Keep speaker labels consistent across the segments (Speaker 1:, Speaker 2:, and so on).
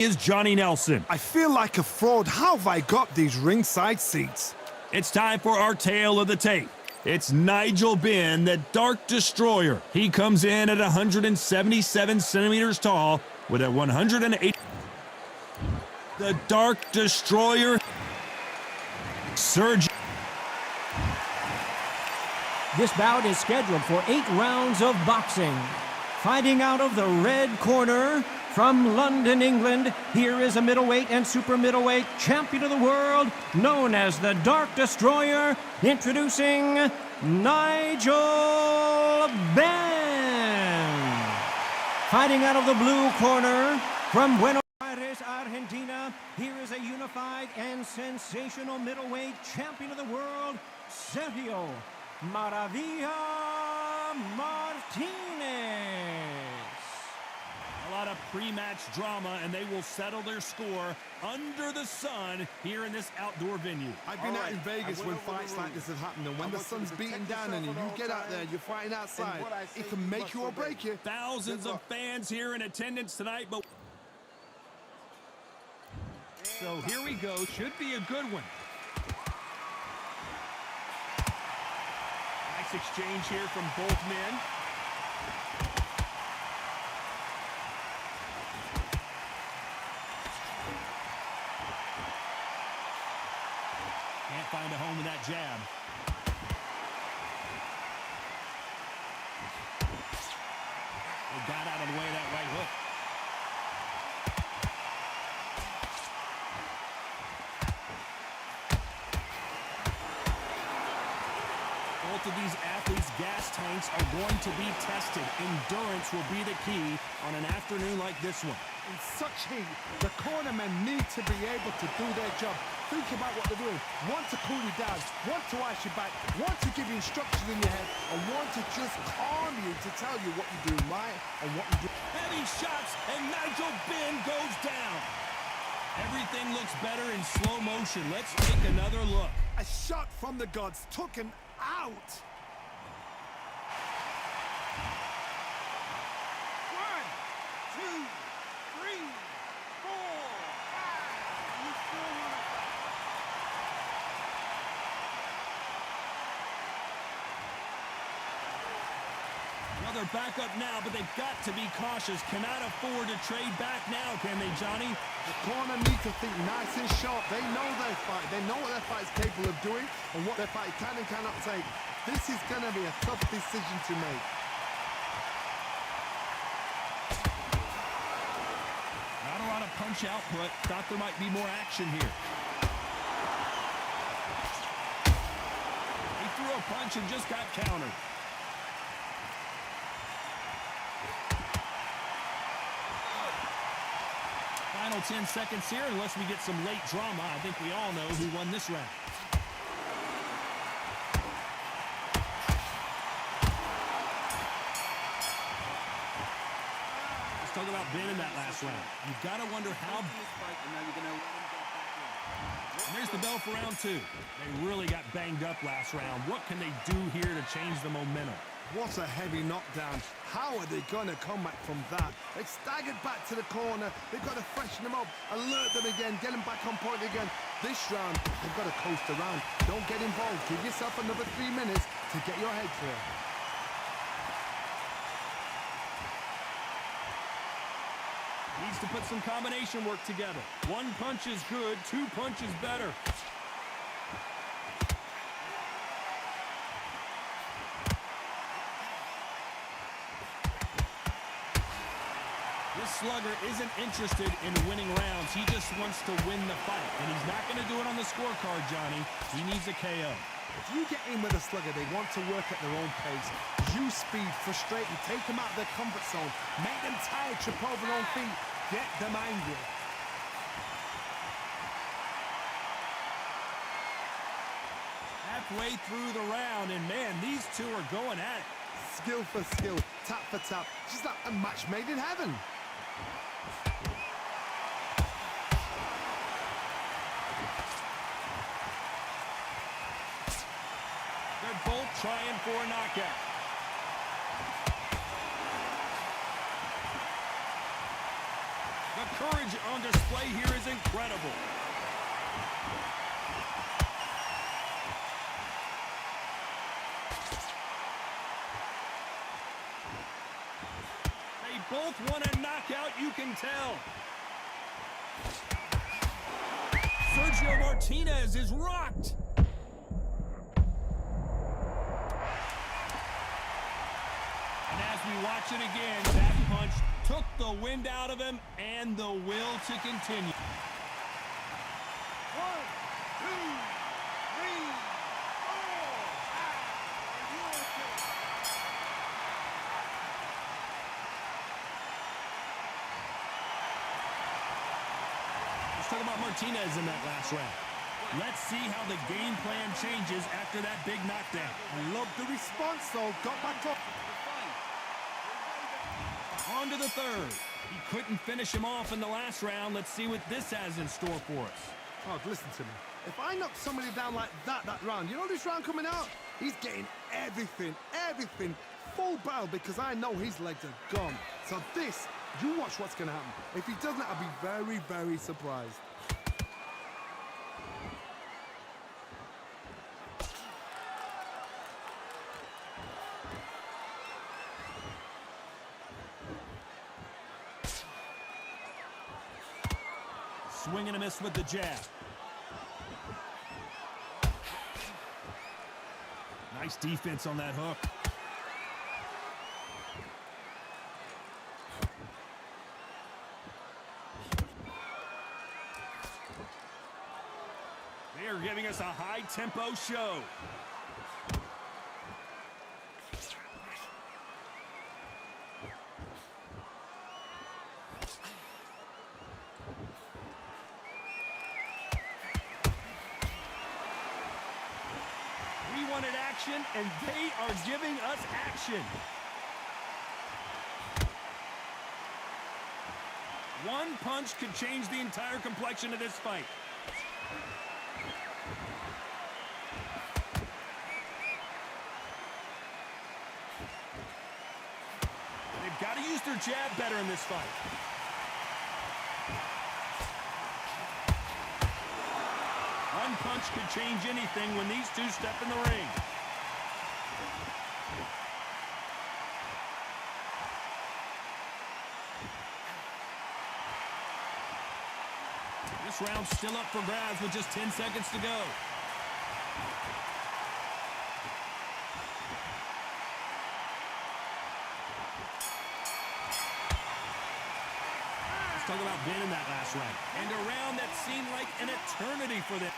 Speaker 1: Is Johnny Nelson.
Speaker 2: I feel like a fraud. How have I got these ringside seats?
Speaker 1: It's time for our tale of the tape. It's Nigel Benn, the Dark Destroyer. He comes in at 177 centimeters tall with a 108. The Dark Destroyer, Sergio.
Speaker 3: This bout is scheduled for 8 rounds of boxing. Fighting out of the red corner, from London, England, here is a middleweight and super middleweight champion of the world, known as the Dark Destroyer, introducing Nigel Benn. Fighting out of the blue corner, from Buenos Aires, Argentina, here is a unified and sensational middleweight champion of the world, Sergio Maravella Martinez.
Speaker 1: A lot of pre-match drama, and they will settle their score under the sun here in this outdoor venue.
Speaker 2: I've been out in Vegas when fights like this have happened, and when the sun's beating down on you, you get out there, you're fighting outside, it can make you or break you.
Speaker 1: Thousands of fans here in attendance tonight, but... So here we go, should be a good one. Nice exchange here from both men. Can't find a home with that jab. They got out of the way of that right hook. Both of these athletes' gas tanks are going to be tested. Endurance will be the key on an afternoon like this one.
Speaker 2: In such heat, the cornermen need to be able to do their job. Think about what they're doing. Want to cool you down, want to ice you back, want to give you instructions in your head, and want to just calm you to tell you what you're doing right and what you're doing.
Speaker 1: Heavy shots, and Nigel Benn goes down. Everything looks better in slow motion. Let's take another look.
Speaker 2: A shot from the gods took him out. 1, 2, 3, 4, 5. You still want to fight?
Speaker 1: Well, they're back up now, but they've got to be cautious. Cannot afford to trade back now, can they, Johnny?
Speaker 2: The corner needs to think nice and sharp. They know their fight. They know what their fight is capable of doing and what their fight can and cannot take. This is going to be a tough decision to make.
Speaker 1: Not a lot of punch output. Thought there might be more action here. He threw a punch and just got countered. Final 10 seconds here, unless we get some late drama. I think we all know who won this round. Let's talk about Benn in that last round. You've got to wonder how... And there's the bell for round 2. They really got banged up last round. What can they do here to change the momentum?
Speaker 2: What a heavy knockdown. How are they going to come back from that? They've staggered back to the corner. They've got to freshen them up, alert them again, get them back on point again. This round, they've got to coast around. Don't get involved. Give yourself another 3 minutes to get your head clear.
Speaker 1: Needs to put some combination work together. 1 punch is good, 2 punches better. This slugger isn't interested in winning rounds. He just wants to win the fight. And he's not going to do it on the scorecard, Johnny. He needs a KO.
Speaker 2: If you get in with a slugger, they want to work at their own pace. Use speed, frustrate them, take them out of their comfort zone, make them tired, trip over their own feet, get them angry.
Speaker 1: Halfway through the round, and man, these two are going at it.
Speaker 2: Skill for skill, tap for tap, just like a match made in heaven.
Speaker 1: They're both trying for a knockout. The courage on display here is incredible. They both want a knockout, you can tell. Sergio Martinez is rocked. And as we watch it again, that punch took the wind out of him and the will to continue.
Speaker 2: 1, 2, 3, 4.
Speaker 1: Let's talk about Martinez in that last round. Let's see how the game plan changes after that big knockdown.
Speaker 2: I love the response, though. Got back up.
Speaker 1: On to the third. He couldn't finish him off in the last round. Let's see what this has in store for us.
Speaker 2: Oh, listen to me. If I knock somebody down like that round, you know this round coming out? He's getting everything, full barrel because I know his legs are gone. So this, you watch what's going to happen. If he doesn't, I'll be very, very surprised.
Speaker 1: Swing and a miss with the jab. Nice defense on that hook. They are giving us a high-tempo show. We wanted action, and they are giving us action. One punch could change the entire complexion of this fight. They've got to use their jab better in this fight. One punch could change anything when these two step in the ring. This round's still up for grabs with just 10 seconds to go. Let's talk about Benn in that last round. And a round that seemed like an eternity for them.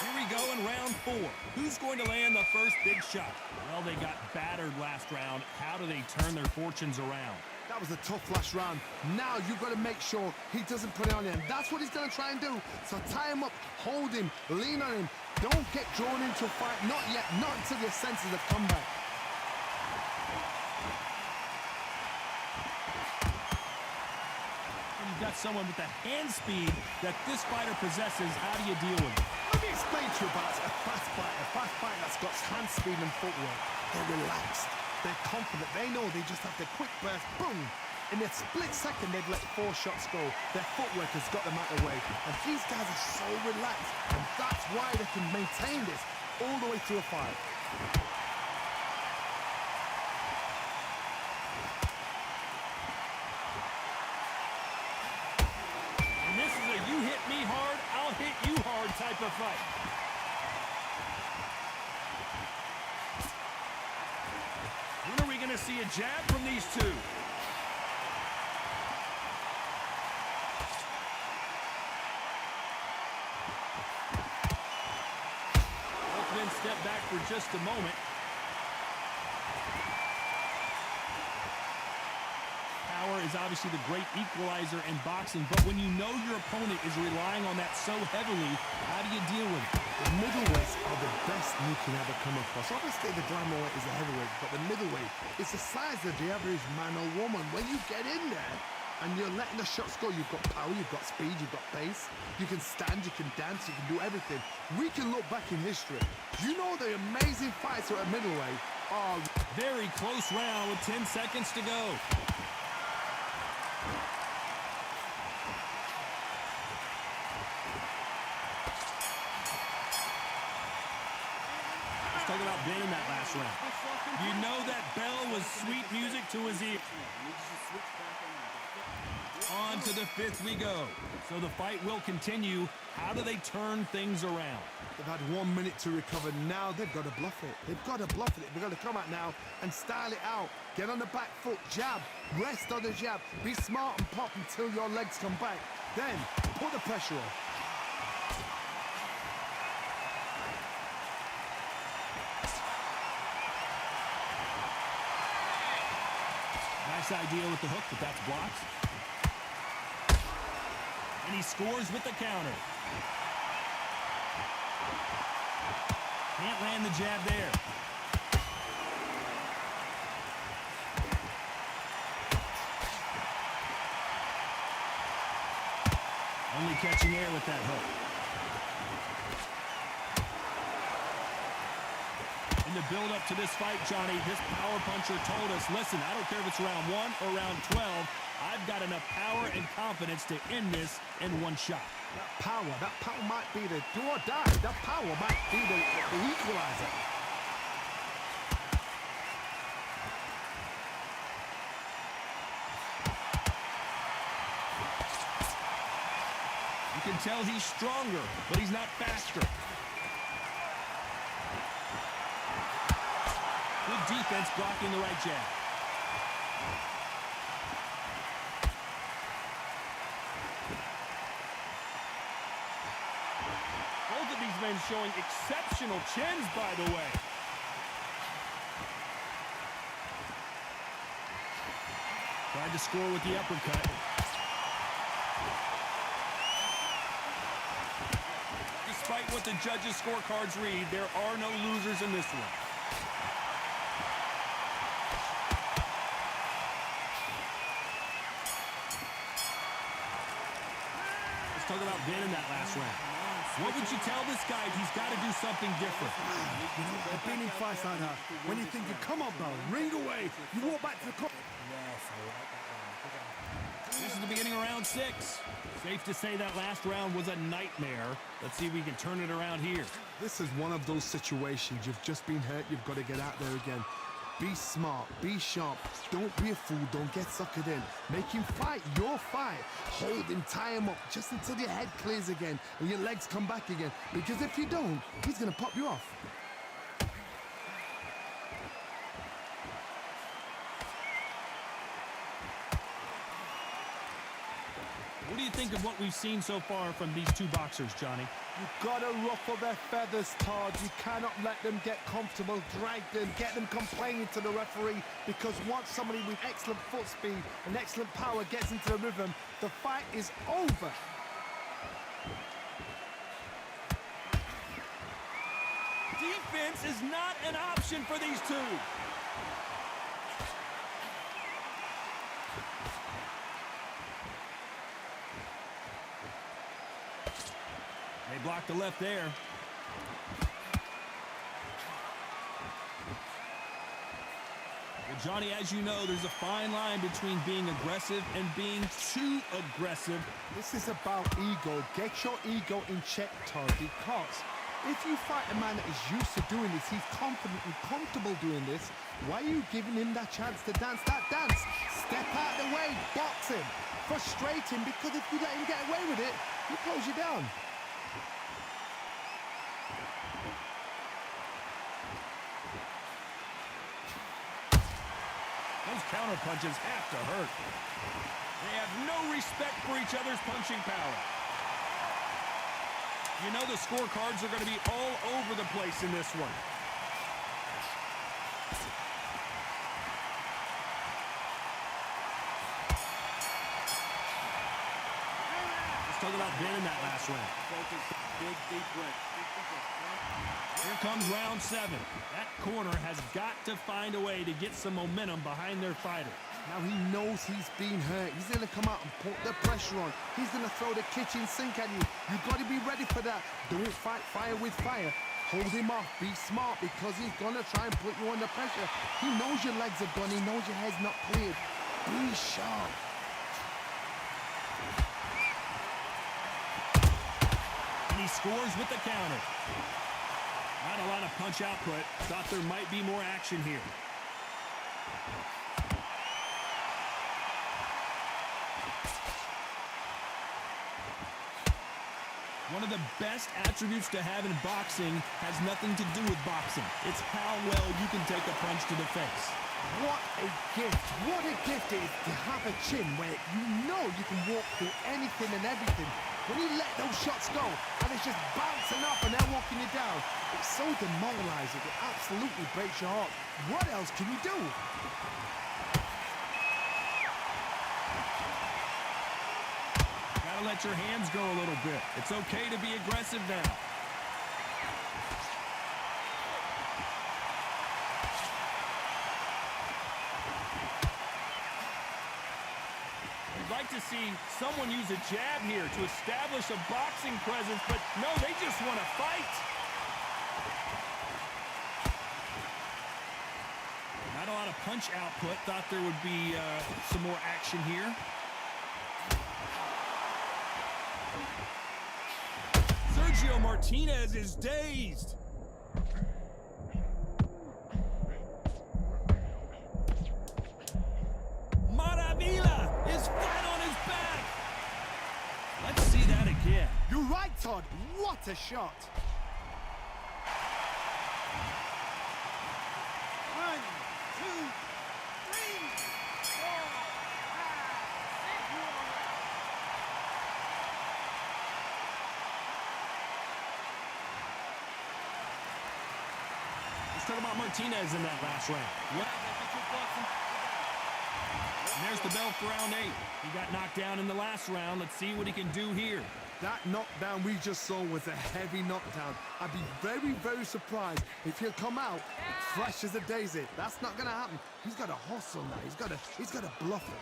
Speaker 1: Here we go in round 4. Who's going to land the first big shot? Well, they got battered last round. How do they turn their fortunes around?
Speaker 2: That was a tough last round. Now you've got to make sure he doesn't put it on him. That's what he's going to try and do. So tie him up, hold him, lean on him. Don't get drawn into a fight. Not yet. Not until your senses have come back.
Speaker 1: You've got someone with the hand speed that this fighter possesses. How do you deal with it?
Speaker 2: Let me explain to you about a fast fighter. A fast fighter that's got hand speed and footwork. They're relaxed. They're confident. They know they just have the quick burst. Boom! In a split second, they've let 4 shots go. Their footwork has got them out of the way. And these guys are so relaxed. And that's why they can maintain this all the way through a fight.
Speaker 1: And this is a you hit me hard, I'll hit you hard type of fight. When are we going to see a jab from these two? Both men step back for just a moment. Power is obviously the great equalizer in boxing, but when you know your opponent is relying on that so heavily, how do you deal with it?
Speaker 2: The middleweights are the best you can ever come across. Obviously, the glamour weight is the heavyweight, but the middleweight is the size of the average man or woman. When you get in there and you're letting the shots go, you've got power, you've got speed, you've got pace. You can stand, you can dance, you can do everything. We can look back in history. You know the amazing fights at middleweight are...
Speaker 1: Very close round with 10 seconds to go. talk about Ben in that last round. You know that bell was sweet music to his ear. On to the fifth we go. So the fight will continue. How do they turn things around?
Speaker 2: They've had 1 minute to recover. Now they've got to bluff it. They've got to bluff it. They've got to come out now and style it out. Get on the back foot, jab, rest on the jab. Be smart and pop until your legs come back. Then put the pressure on.
Speaker 1: Nice idea with the hook, but that's blocked. And he scores with the counter. Can't land the jab there. Only catching air with that hook. In the build-up to this fight, Johnny, this power puncher told us, listen, I don't care if it's round 1 or round 12, I've got enough power and confidence to end this in one shot.
Speaker 2: That power might be the do or die. That power might be the equalizer.
Speaker 1: You can tell he's stronger, but he's not faster. Good defense blocking the right jab. Both of these men showing exceptional chins, by the way. Tried to score with the uppercut. Despite what the judges' scorecards read, there are no losers in this one. Let's talk about Ben in that last round. What would you tell this guy? He's got to do something different.
Speaker 2: You know, I've been in fights like that. When you're thinking, come on, bro, ring away. You walk back to the corner.
Speaker 1: This is the beginning of round 6. Safe to say that last round was a nightmare. Let's see if we can turn it around here.
Speaker 2: This is one of those situations. You've just been hurt. You've got to get out there again. Be smart. Be sharp. Don't be a fool. Don't get suckered in. Make him fight your fight. Hold him. Tie him up just until your head clears again and your legs come back again. Because if you don't, he's going to pop you off.
Speaker 1: What do you think of what we've seen so far from these two boxers, Johnny?
Speaker 2: You've got to ruffle their feathers, Todd. You cannot let them get comfortable, drag them, get them complaining to the referee, because once somebody with excellent foot speed and excellent power gets into the rhythm, the fight is over.
Speaker 1: Defense is not an option for these two. They blocked the left there. Well, Johnny, as you know, there's a fine line between being aggressive and being too aggressive.
Speaker 2: This is about ego. Get your ego in check, Todd, because if you fight a man that is used to doing this, he's confident and comfortable doing this, why are you giving him that chance to dance that dance? Step out of the way, box him, frustrate him, because if you let him get away with it, he close you down.
Speaker 1: Those counter punches have to hurt. They have no respect for each other's punching power. You know the scorecards are going to be all over the place in this one. Let's talk about Ben in that last round.
Speaker 4: Big, deep breath.
Speaker 1: Here comes round 7. That corner has got to find a way to get some momentum behind their fighter.
Speaker 2: Now he knows he's been hurt. He's going to come out and put the pressure on. He's going to throw the kitchen sink at you. You've got to be ready for that. Don't fight fire with fire. Hold him off. Be smart, because he's going to try and put you under pressure. He knows your legs are gone. He knows your head's not cleared. Be sharp.
Speaker 1: And he scores with the counter. Not a lot of punch output. Thought there might be more action here. One of the best attributes to have in boxing has nothing to do with boxing. It's how well you can take a punch to the face.
Speaker 2: What a gift. What a gift it is to have a chin where you know you can walk through anything and everything. When you let those shots go and it's just bouncing up and they're walking you down, it's so demoralizing. It absolutely breaks your heart. What else can you do?
Speaker 1: Gotta let your hands go a little bit. It's okay to be aggressive now. You'd like to see someone use a jab here to establish a boxing presence, but no, they just want to fight. Not a lot of punch output. Thought there would be some more action here. Sergio Martinez is dazed. Maravella is flat on his back. Let's see that again.
Speaker 2: You're right, Todd. What a shot.
Speaker 4: 1, 2, 3, 4, 5, 6.
Speaker 1: Let's talk about Martinez in that last round. And there's the bell for round 8. He got knocked down in the last round. Let's see what he can do here.
Speaker 2: That knockdown we just saw was a heavy knockdown. I'd be very, very surprised if he'll come out fresh as a daisy. That's not going to happen. He's got to hustle now. He's got to bluff him.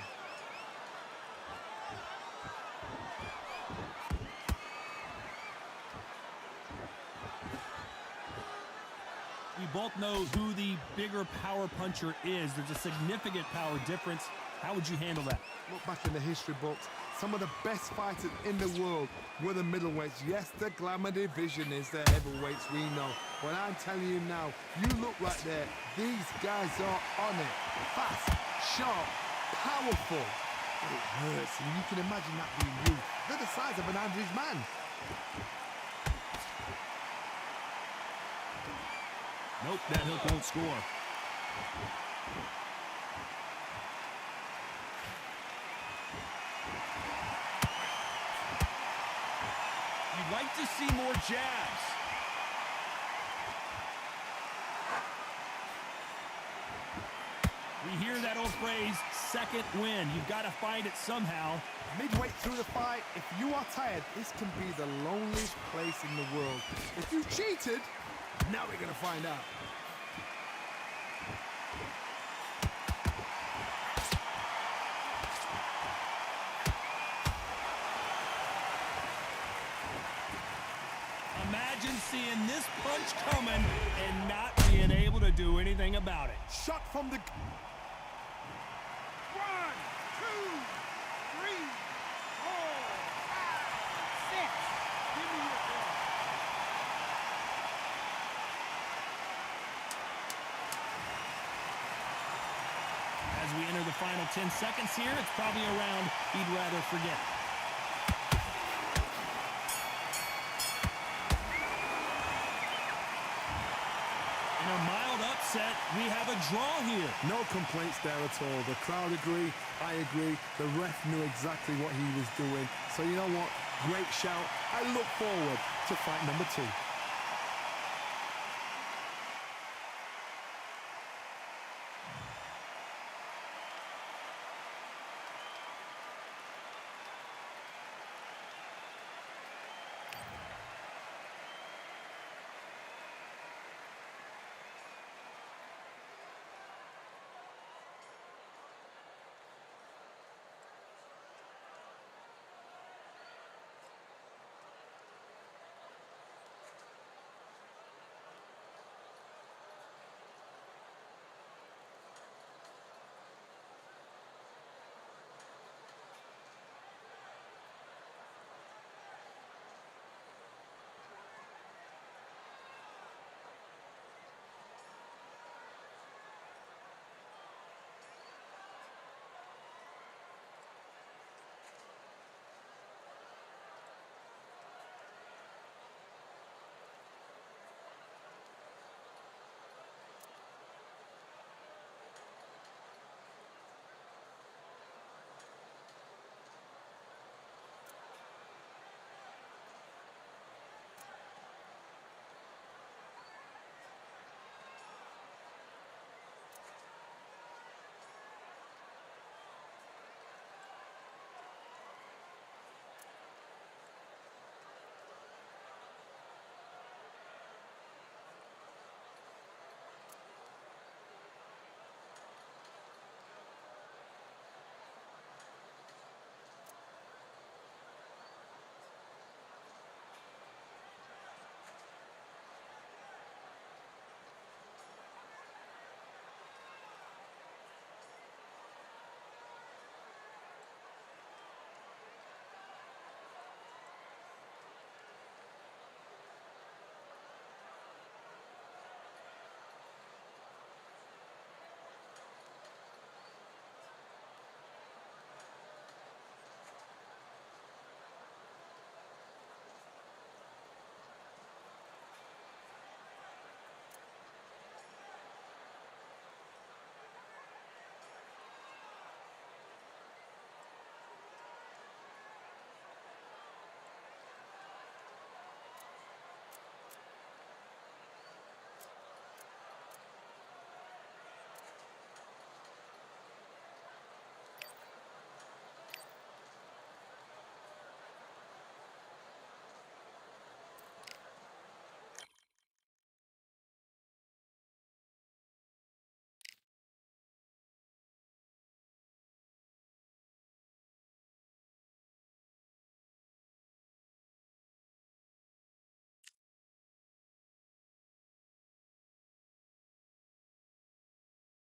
Speaker 1: We both know who the bigger power puncher is. There's a significant power difference. How would you handle that?
Speaker 2: Look back in the history books. Some of the best fighters in the world were the middleweights. Yes, the glamour division is the heavyweights, we know. But I'm telling you now, you look right there. These guys are on it. Fast, sharp, powerful. But it hurts, and you can imagine that being you. They're the size of an average man.
Speaker 1: Nope, that hook won't score. You'd like to see more jabs. We hear that old phrase, second win. You've got to find it somehow.
Speaker 2: Midway through the fight, if you are tired, this can be the loneliest place in the world. If you cheated, now we're going to find out.
Speaker 1: Imagine seeing this punch coming and not being able to do anything about it.
Speaker 2: Shot from the...
Speaker 4: 1, 2, 3, 4, 5, 6. Give me your ball.
Speaker 1: As we enter the final 10 seconds here, it's probably a round he'd rather forget. In a mild upset, we have a draw here.
Speaker 2: No complaints there at all. The crowd agree, I agree. The ref knew exactly what he was doing. So you know what? Great shout. I look forward to fight number 2.